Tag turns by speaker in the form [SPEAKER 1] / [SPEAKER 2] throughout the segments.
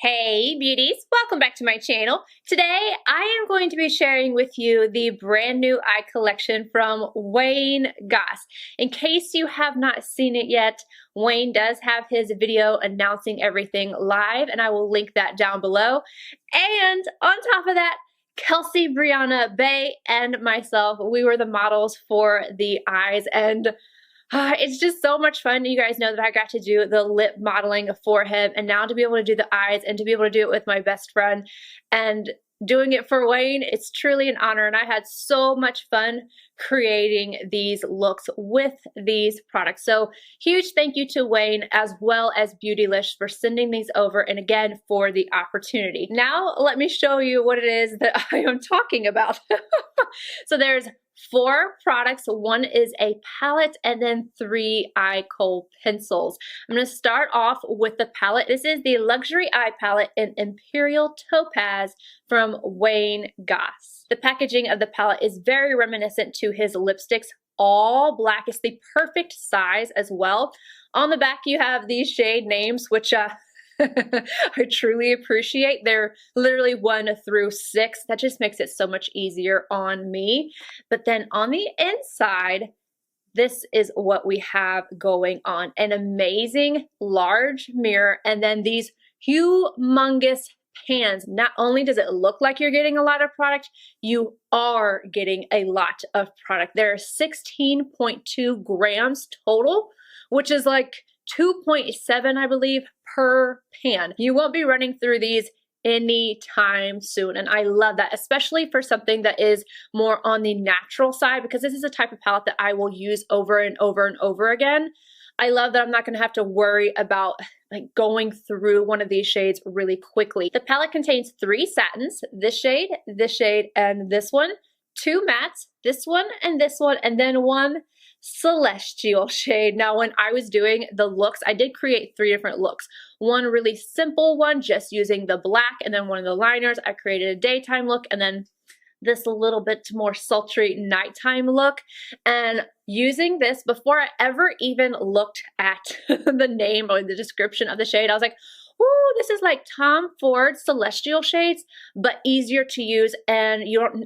[SPEAKER 1] Hey beauties, welcome back to my channel. Today I am going to be sharing with you the brand new eye collection from WayneGoss. In case you have not seen it yet, Wayne does have his video announcing everything live, and I will link that down below. And on top of that, Kelsey, Brianna, Bay, and myself, we were the models for the eyes, and it's just so much fun. You guys know that I got to do the lip modeling for him, and now to be able to do the eyes and to be able to do it with my best friend and doing it for Wayne, it's truly an honor, and I had so much fun creating these looks with these products. So huge thank you to Wayne as well as Beautylish for sending these over, and again for the opportunity. Now let me show you what it is that I am talking about. So there's 4 products. One is a palette and then 3 eye kohl pencils. I'm going to start off with the palette. This is the Luxury Eye Palette in Imperial Topaz from WayneGoss. The packaging of the palette is very reminiscent to his lipsticks, all black. It's the perfect size as well. On the back you have these shade names, which I truly appreciate. They're literally 1 through 6. That just makes it so much easier on me. But then on the inside, this is what we have going on. An amazing large mirror, and then these humongous pans. Not only does it look like you're getting a lot of product, you are getting a lot of product. There are 16.2 grams total, which is like 2.7, I believe, per pan. You won't be running through these anytime soon, and I love that, especially for something that is more on the natural side, because this is a type of palette that I will use over and over and over again. I love that I'm not going to have to worry about like going through one of these shades really quickly. The palette contains 3 satins, this shade, and this one, 2 mattes, this one, and then 1 celestial shade. Now, when I was doing the looks, I did create 3 different looks. One really simple one, just using the black, and then one of the liners, I created a daytime look, and then this a little bit more sultry nighttime look. And using this, before I ever even looked at the name or the description of the shade, I was like, ooh, this is like Tom Ford celestial shades, but easier to use, and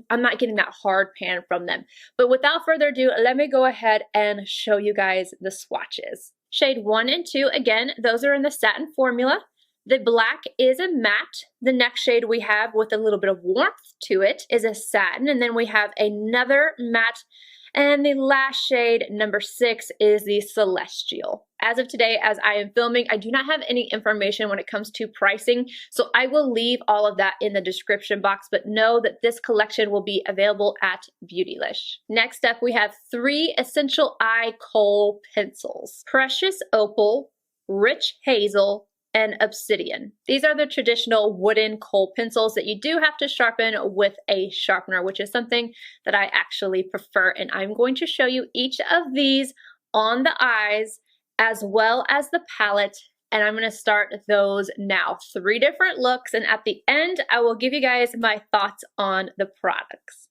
[SPEAKER 1] I'm not getting that hard pan from them. But without further ado, let me go ahead and show you guys the swatches. Shade 1 and 2, again, those are in the satin formula. The black is a matte. The next shade we have with a little bit of warmth to it is a satin, and then we have another matte. And the last shade, number 6, is the celestial. As of today, as I am filming, I do not have any information when it comes to pricing, so I will leave all of that in the description box, but know that this collection will be available at Beautylish. Next up, we have 3 essential eye kohl pencils: Precious Opal, Rich Hazel, and Obsidian. These are the traditional wooden kohl pencils that you do have to sharpen with a sharpener, which is something that I actually prefer. And I'm going to show you each of these on the eyes as well as the palette, and I'm going to start those now. 3 different looks, and at the end I will give you guys my thoughts on the products.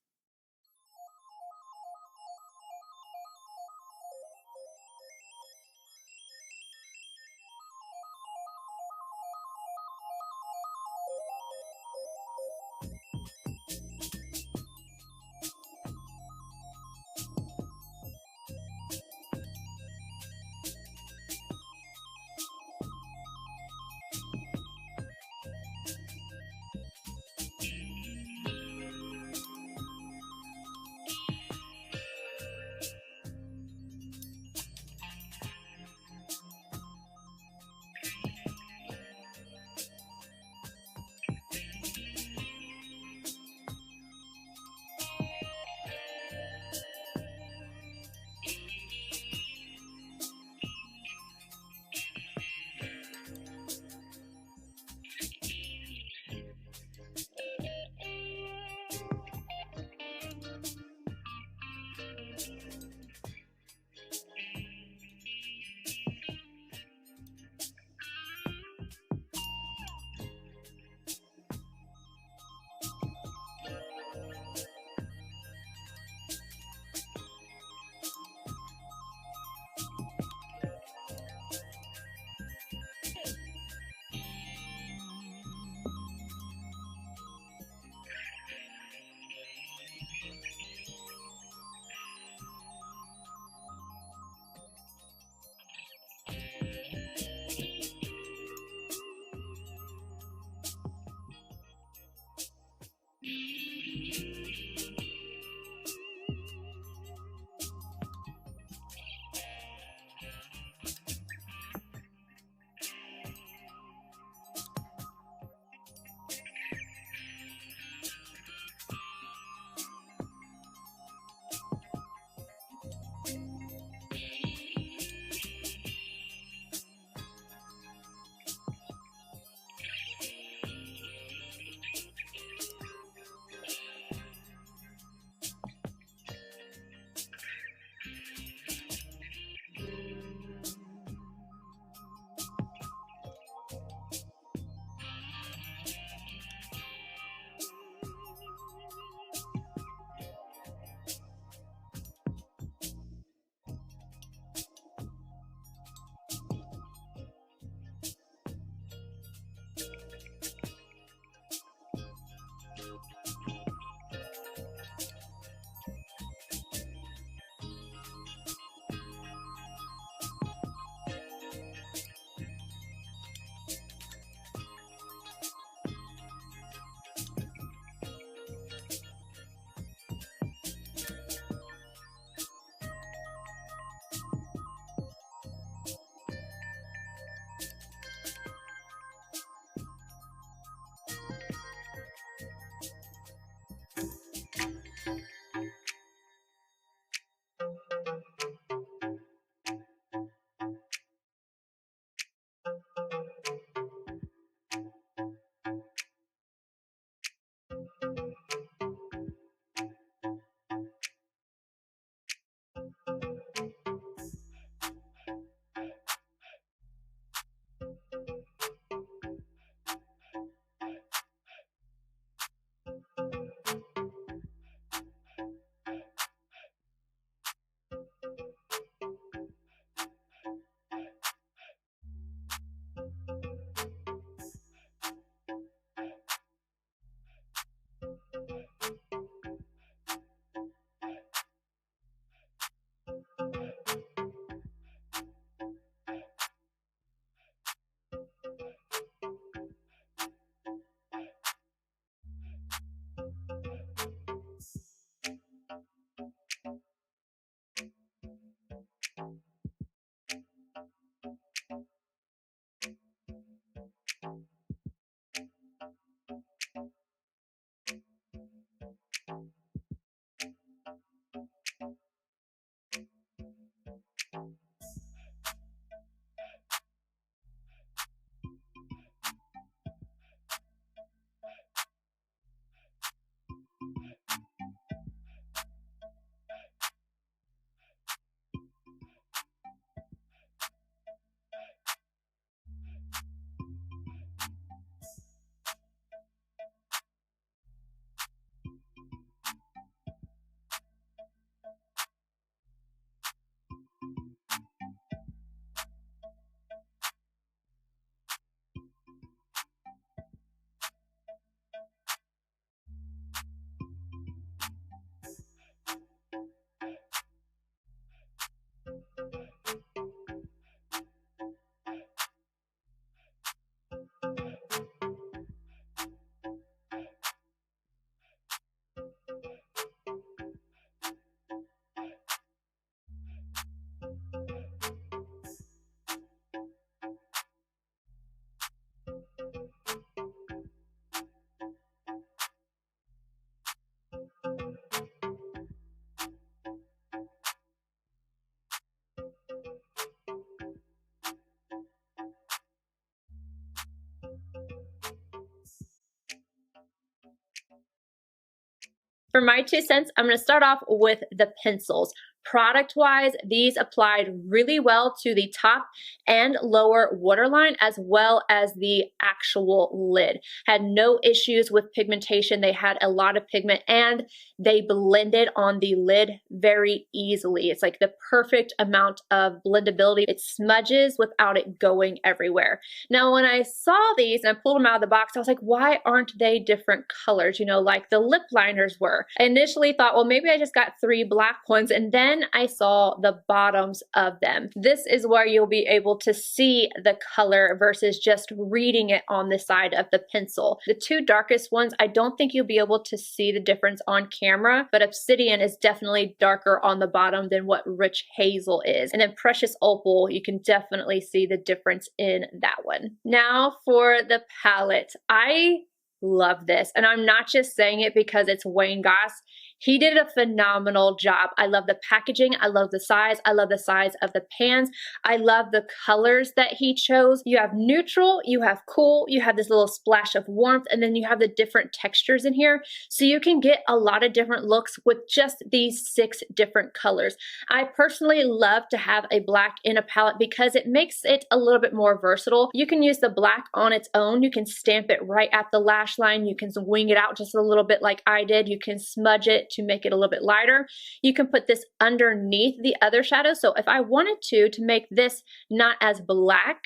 [SPEAKER 1] For my 2 cents, I'm going to start off with the pencils. Product-wise, these applied really well to the top and lower waterline as well as the actual lid. Had no issues with pigmentation. They had a lot of pigment and they blended on the lid very easily. It's like the perfect amount of blendability. It smudges without it going everywhere. Now, when I saw these and I pulled them out of the box, I was like, why aren't they different colors? You know, like the lip liners were. I initially thought, well, maybe I just got 3 black ones, and then I saw the bottoms of them. This is where you'll be able to see the color versus just reading it on the side of the pencil. The 2 darkest ones, I don't think you'll be able to see the difference on camera, but Obsidian is definitely darker on the bottom than what Rich Hazel is. And then Precious Opal, you can definitely see the difference in that one. Now for the palette. I love this, and I'm not just saying it because it's WayneGoss. He did a phenomenal job. I love the packaging. I love the size. I love the size of the pans. I love the colors that he chose. You have neutral, you have cool, you have this little splash of warmth, and then you have the different textures in here. So you can get a lot of different looks with just these 6 different colors. I personally love to have a black in a palette because it makes it a little bit more versatile. You can use the black on its own. You can stamp it right at the lash line. You can wing it out just a little bit like I did. You can smudge it to make it a little bit lighter. You can put this underneath the other shadows. So if I wanted to make this not as black,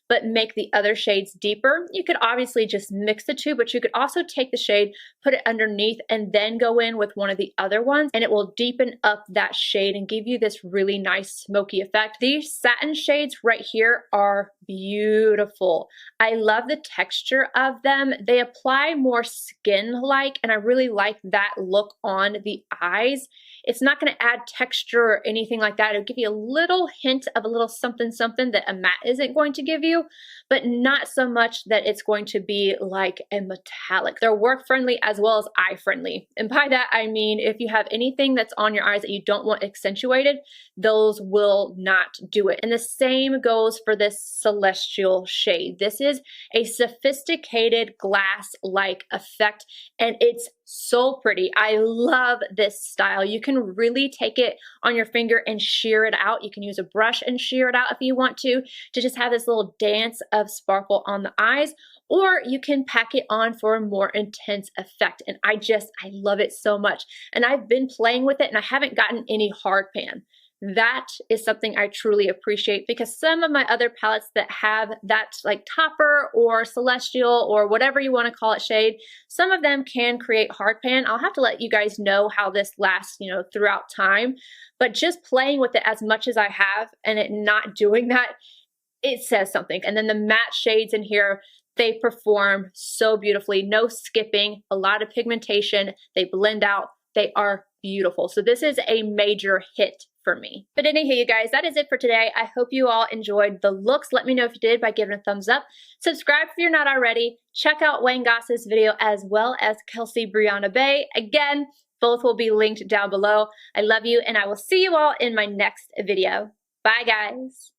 [SPEAKER 1] but make the other shades deeper, you could obviously just mix the 2, but you could also take the shade, put it underneath, and then go in with one of the other ones, and it will deepen up that shade and give you this really nice smoky effect. These satin shades right here are beautiful. I love the texture of them. They apply more skin-like, and I really like that look on the eyes. It's not going to add texture or anything like that. It'll give you a little hint of a little something something that a matte isn't going to give you, but not so much that it's going to be like a metallic. They're work friendly as well as eye friendly. And by that, I mean, if you have anything that's on your eyes that you don't want accentuated, those will not do it. And the same goes for this Celestial shade. This is a sophisticated glass-like effect, and it's so pretty. I love this style. You can really take it on your finger and shear it out. You can use a brush and shear it out if you want to just have this little dance of sparkle on the eyes, or you can pack it on for a more intense effect. And I love it so much. And I've been playing with it and I haven't gotten any hard pan. That is something I truly appreciate, because some of my other palettes that have that like topper or celestial or whatever you want to call it shade, some of them can create hard pan. I'll have to let you guys know how this lasts, you know, throughout time. But just playing with it as much as I have and it not doing that, it says something. And then the matte shades in here, they perform so beautifully. No skipping, a lot of pigmentation. They blend out. They are beautiful. So this is a major hit for me. But anywho, you guys, that is it for today. I hope you all enjoyed the looks. Let me know if you did by giving a thumbs up. Subscribe if you're not already. Check out WayneGoss's video as well as Kelsey Brianna Bay. Again, both will be linked down below. I love you, and I will see you all in my next video. Bye, guys.